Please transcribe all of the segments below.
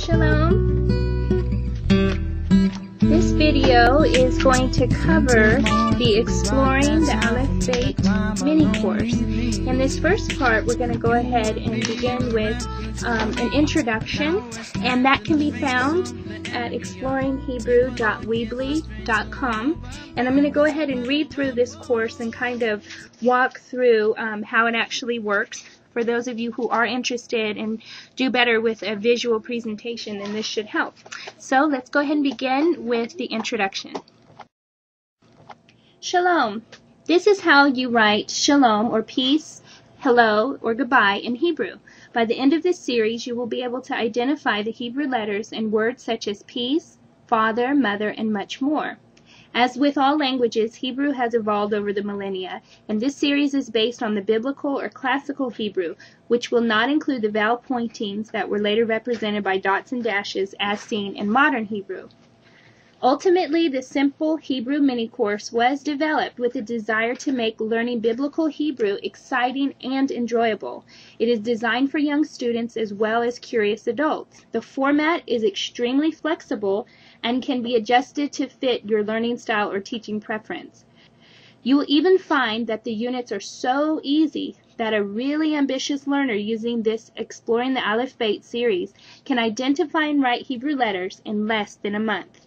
Shalom. This video is going to cover the Exploring the Aleph Beit mini course. In this first part, we're going to go ahead and begin with an introduction, and that can be found at exploringhebrew.weebly.com. And I'm going to go ahead and read through this course and kind of walk through how it actually works. For those of you who are interested and do better with a visual presentation, then this should help. So let's go ahead and begin with the introduction. Shalom. This is how you write shalom, or peace, hello, or goodbye in Hebrew. By the end of this series, you will be able to identify the Hebrew letters in words such as peace, father, mother, and much more. As with all languages, Hebrew has evolved over the millennia, and this series is based on the biblical or classical Hebrew, which will not include the vowel pointings that were later represented by dots and dashes as seen in modern Hebrew. Ultimately, the simple Hebrew mini-course was developed with a desire to make learning biblical Hebrew exciting and enjoyable. It is designed for young students as well as curious adults. The format is extremely flexible and can be adjusted to fit your learning style or teaching preference. You will even find that the units are so easy that a really ambitious learner using this Exploring the Aleph Beit series can identify and write Hebrew letters in less than a month.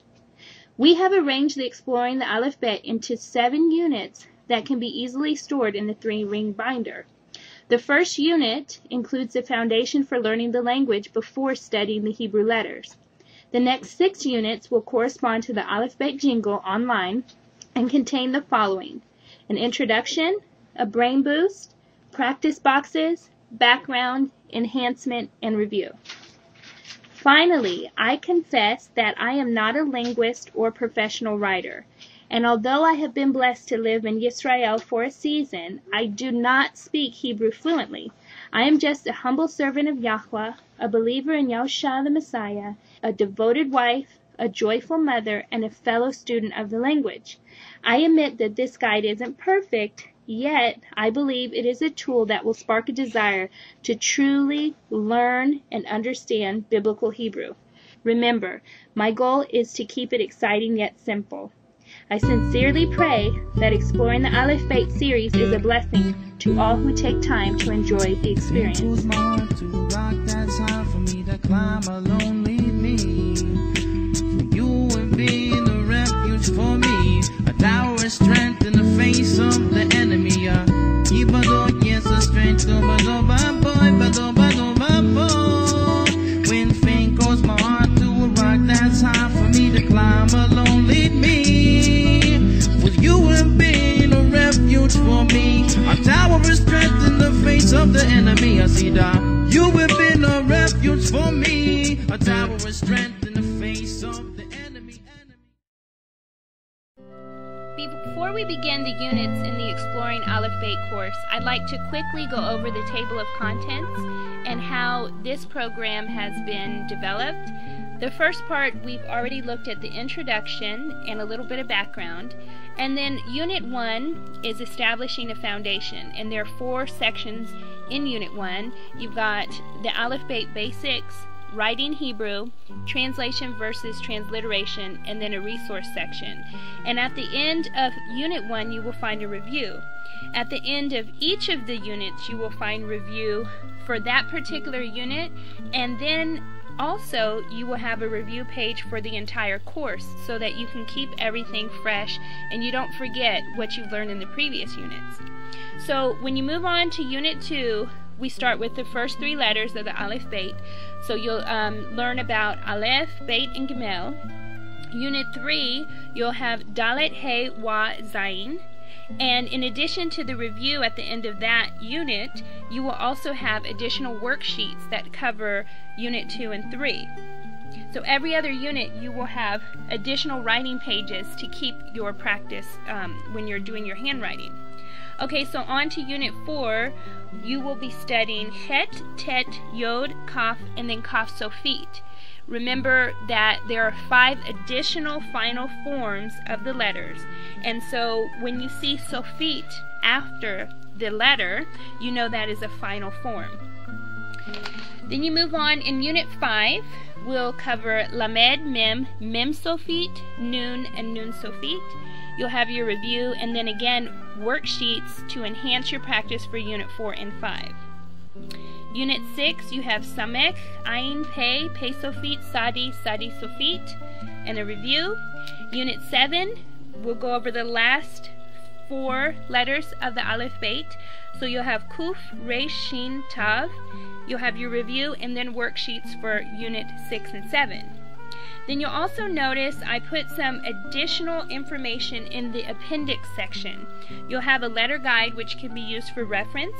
We have arranged the Exploring the Aleph Beit into 7 units that can be easily stored in the 3-ring binder. The first unit includes the foundation for learning the language before studying the Hebrew letters. The next 6 units will correspond to the Aleph Beit jingle online and contain the following: an introduction, a brain boost, practice boxes, background, enhancement, and review. Finally, I confess that I am not a linguist or professional writer, and although I have been blessed to live in Israel for a season, I do not speak Hebrew fluently. I am just a humble servant of Yahweh, a believer in Yahushua the Messiah, a devoted wife, a joyful mother, and a fellow student of the language. I admit that this guide isn't perfect, yet I believe it is a tool that will spark a desire to truly learn and understand biblical Hebrew. Remember, my goal is to keep it exciting yet simple. I sincerely pray that Exploring the Aleph Beit series is a blessing to all who take time to enjoy the experience. You have been a refuge for me, a tower of strength in the face of the enemy. Yes, a strength when fame calls my heart to a rock that's high for me to climb alone, lead me. Well, you have been a refuge for me, a tower of strength in the face of the enemy. I see that you have been a refuge for me, a tower of strength in the face of the enemy. Before we begin the units in the Exploring Aleph Beit course, I'd like to quickly go over the table of contents and how this program has been developed. The first part, we've already looked at the introduction and a little bit of background. And then Unit 1 is establishing a foundation, and there are 4 sections in Unit 1. You've got the Aleph Beit basics, writing Hebrew, translation versus transliteration, and then a resource section. And at the end of Unit 1, you will find a review. At the end of each of the units, you will find review for that particular unit, and then also you will have a review page for the entire course so that you can keep everything fresh and you don't forget what you've learned in the previous units. So when you move on to Unit 2, we start with the first 3 letters of the Aleph Beit. So you'll learn about Aleph, Beit, and Gimel. Unit 3, you'll have Dalet, He, Wa, Zayin. And in addition to the review at the end of that unit, you will also have additional worksheets that cover Unit 2 and 3. So every other unit you will have additional writing pages to keep your practice when you're doing your handwriting. Okay, so on to Unit 4, you will be studying Het, Tet, Yod, Kaf, and then Kaf Sofit. Remember that there are 5 additional final forms of the letters, and so when you see Sofit after the letter, you know that is a final form. Then you move on in Unit 5. We'll cover Lamed, Mem, Mem Sofit, Nun, and Nun Sofit. You'll have your review and then again worksheets to enhance your practice for Unit 4 and 5. Unit 6, you have Samek, Ain, Pei, Pei Sofit, Sadi, Sadi Sofit, and a review. Unit 7, we'll go over the last 4 letters of the Aleph Beit. So you'll have Kuf, Resh, Shin, Tav. You'll have your review and then worksheets for Unit 6 and 7. Then you'll also notice I put some additional information in the appendix section. You'll have a letter guide which can be used for reference.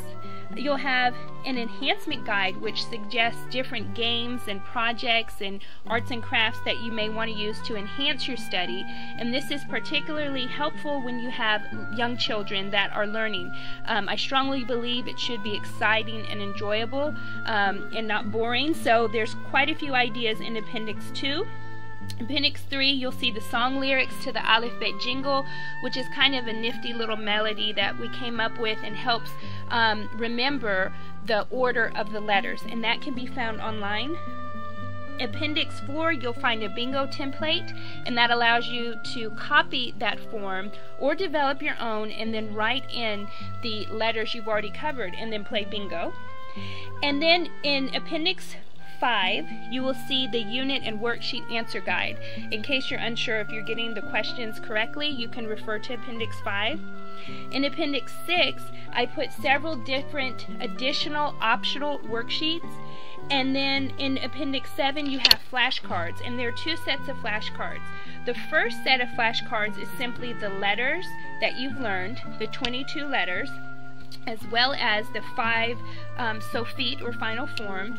You'll have an enhancement guide which suggests different games and projects and arts and crafts that you may want to use to enhance your study, and this is particularly helpful when you have young children that are learning. I strongly believe it should be exciting and enjoyable and not boring, so there's quite a few ideas in Appendix 2. Appendix 3, you'll see the song lyrics to the Aleph Bet jingle, which is kind of a nifty little melody that we came up with and helps remember the order of the letters, and that can be found online. Appendix 4, you'll find a bingo template, and that allows you to copy that form or develop your own and then write in the letters you've already covered and then play bingo. And then in Appendix 5, you will see the unit and worksheet answer guide. In case you're unsure if you're getting the questions correctly, you can refer to Appendix 5. In Appendix 6, I put several different additional optional worksheets. And then in Appendix 7, you have flashcards, and there are 2 sets of flashcards. The first set of flashcards is simply the letters that you've learned, the 22 letters, as well as the 5 Sofit or final forms.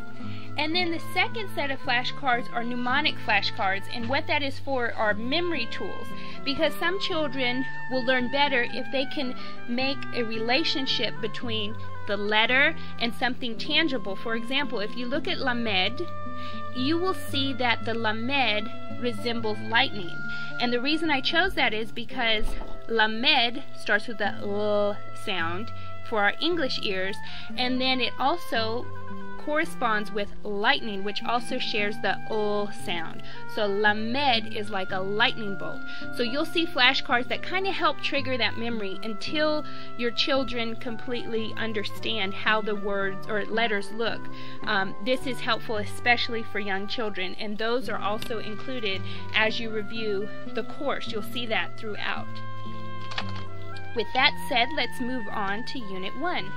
And then the second set of flashcards are mnemonic flashcards, and what that is for are memory tools, because some children will learn better if they can make a relationship between the letter and something tangible. For example, if you look at Lamed, you will see that the Lamed resembles lightning. And the reason I chose that is because Lamed starts with the L sound for our English ears, and then it also corresponds with lightning, which also shares the O sound. So Lamed is like a lightning bolt. So you'll see flashcards that kind of help trigger that memory until your children completely understand how the words or letters look. This is helpful especially for young children, and those are also included as you review the course. You'll see that throughout. With that said, let's move on to Unit 1.